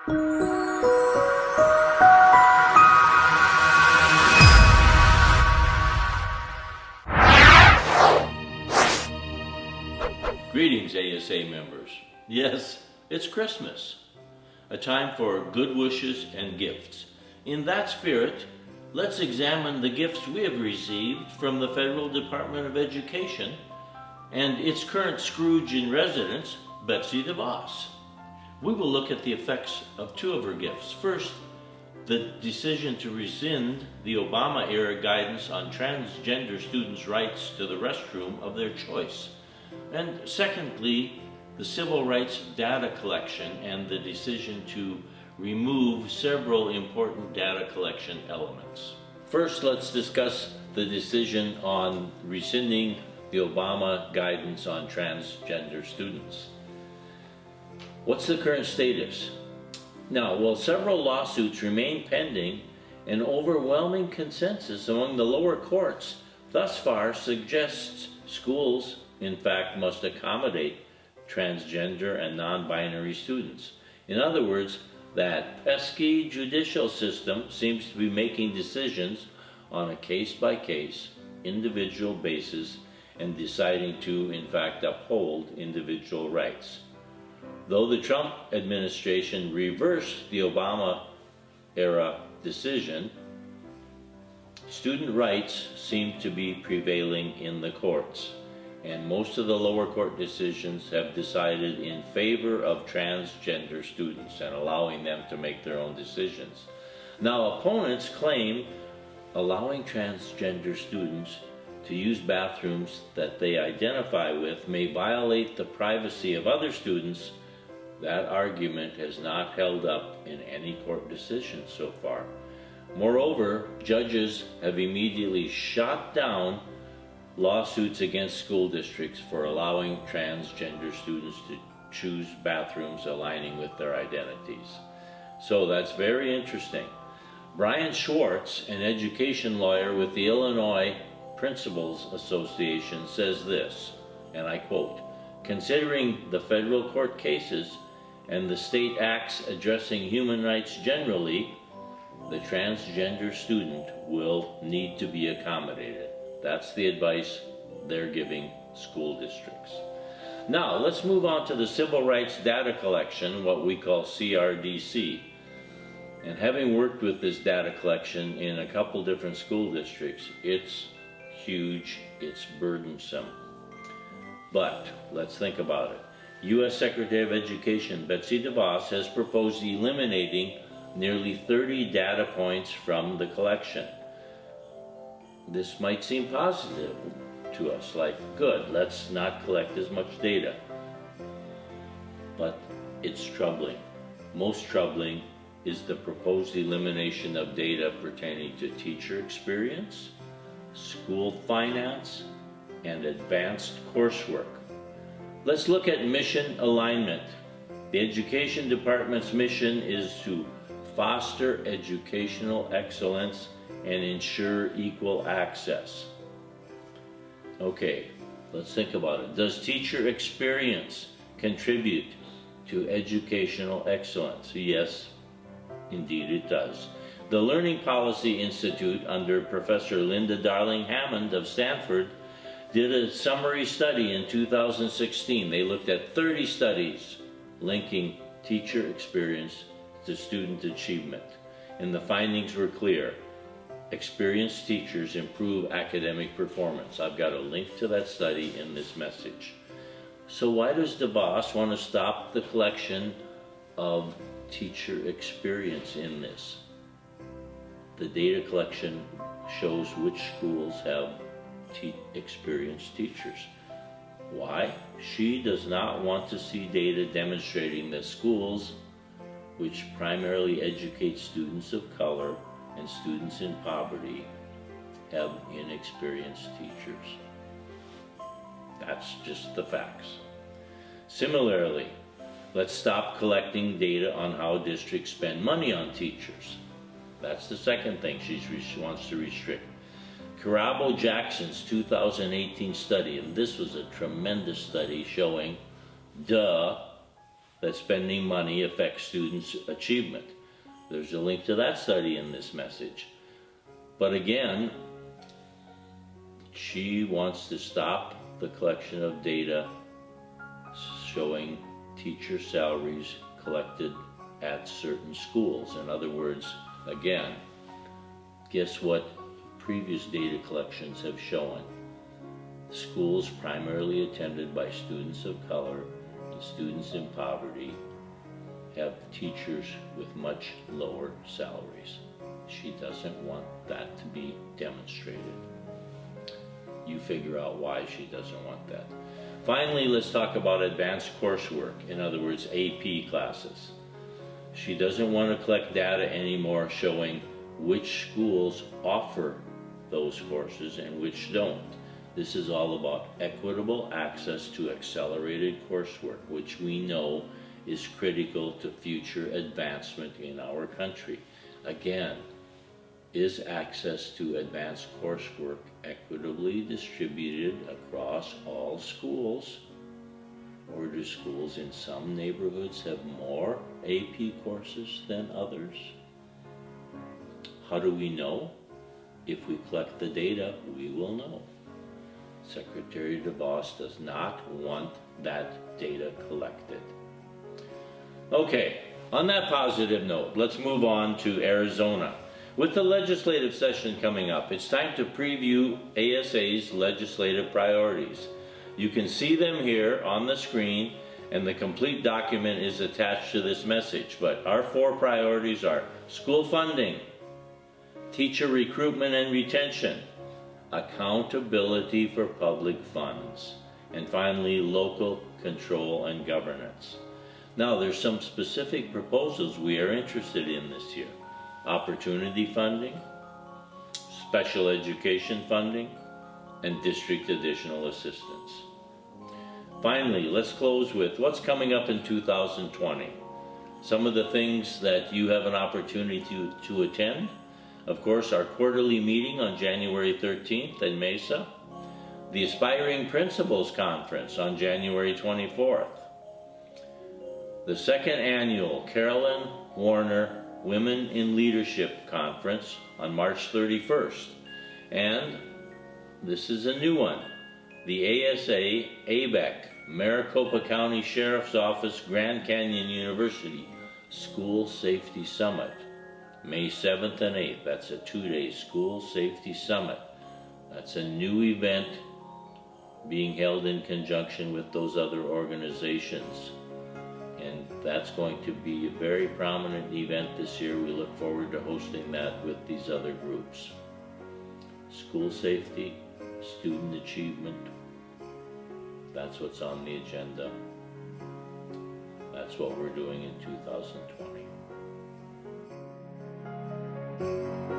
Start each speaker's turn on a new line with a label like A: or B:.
A: Greetings, ASA members. Yes, it's Christmas, a time for good wishes and gifts. In that spirit, let's examine the gifts we have received from the Federal Department of Education and its current Scrooge in residence, Betsy DeVos. We will look at the effects of two of her gifts. First, the decision to rescind the Obama-era guidance on transgender students' rights to the restroom of their choice. And secondly, the civil rights data collection and the decision to remove several important data collection elements. First, let's discuss the decision on rescinding the Obama guidance on transgender students. What's the current status? Now, while several lawsuits remain pending, an overwhelming consensus among the lower courts thus far suggests schools, in fact, must accommodate transgender and non-binary students. In other words, that pesky judicial system seems to be making decisions on a case-by-case, individual basis and deciding to, in fact, uphold individual rights. Though the Trump administration reversed the Obama-era decision, student rights seem to be prevailing in the courts, and most of the lower court decisions have decided in favor of transgender students and allowing them to make their own decisions. Now, opponents claim allowing transgender students to use bathrooms that they identify with may violate the privacy of other students. That argument has not held up in any court decision so far. Moreover, judges have immediately shot down lawsuits against school districts for allowing transgender students to choose bathrooms aligning with their identities. So that's very interesting. Brian Schwartz, an education lawyer with the Illinois Principals Association, says this, and I quote, "Considering the federal court cases and the state acts addressing human rights generally, the transgender student will need to be accommodated." That's the advice they're giving school districts. Now, let's move on to the civil rights data collection, what we call CRDC. And having worked with this data collection in a couple different school districts, it's huge, it's burdensome. But let's think about it. U.S. Secretary of Education Betsy DeVos has proposed eliminating nearly 30 data points from the collection. This might seem positive to us, like, good, let's not collect as much data. But it's troubling. Most troubling is the proposed elimination of data pertaining to teacher experience, school finance, and advanced coursework. Let's look at mission alignment. The Education Department's mission is to foster educational excellence and ensure equal access. Okay, let's think about it. Does teacher experience contribute to educational excellence? Yes, indeed it does. The Learning Policy Institute, under Professor Linda Darling Hammond of Stanford, did a summary study in 2016. They looked at 30 studies linking teacher experience to student achievement, and the findings were clear. Experienced teachers improve academic performance. I've got a link to that study in this message. So why does DeVos want to stop the collection of teacher experience in this? The data collection shows which schools have experienced teachers. Why? She does not want to see data demonstrating that schools which primarily educate students of color and students in poverty have inexperienced teachers. That's just the facts. Similarly, let's stop collecting data on how districts spend money on teachers. That's the second thing she wants to restrict. Carabo-Jackson's 2018 study, and this was a tremendous study showing, that spending money affects students' achievement. There's a link to that study in this message. But again, she wants to stop the collection of data showing teacher salaries collected at certain schools. In other words, again, guess what previous data collections have shown? Schools primarily attended by students of color and students in poverty have teachers with much lower salaries. She doesn't want that to be demonstrated. You figure out why she doesn't want that. Finally, let's talk about advanced coursework, in other words, AP classes. She doesn't want to collect data anymore showing which schools offer those courses and which don't. This is all about equitable access to accelerated coursework, which we know is critical to future advancement in our country. Again, is access to advanced coursework equitably distributed across all schools? Or do schools in some neighborhoods have more AP courses than others? How do we know? If we collect the data, we will know. Secretary DeVos does not want that data collected. Okay, on that positive note, let's move on to Arizona. With the legislative session coming up, it's time to preview ASA's legislative priorities. You can see them here on the screen, and the complete document is attached to this message. But our 4 priorities are school funding, teacher recruitment and retention, accountability for public funds, and finally, local control and governance. Now, there's some specific proposals we are interested in this year. Opportunity funding, special education funding, and district additional assistance. Finally, let's close with what's coming up in 2020. Some of the things that you have an opportunity to attend. Of course, our quarterly meeting on January 13th in Mesa. The Aspiring Principals Conference on January 24th. The second annual Carolyn Warner Women in Leadership Conference on March 31st. And this is a new one, the ASA ABEC, Maricopa County Sheriff's Office, Grand Canyon University School Safety Summit, May 7th and 8th. That's a 2-day School Safety Summit. That's a new event being held in conjunction with those other organizations. And that's going to be a very prominent event this year. We look forward to hosting that with these other groups. School safety, student achievement, that's what's on the agenda. That's what we're doing in 2020.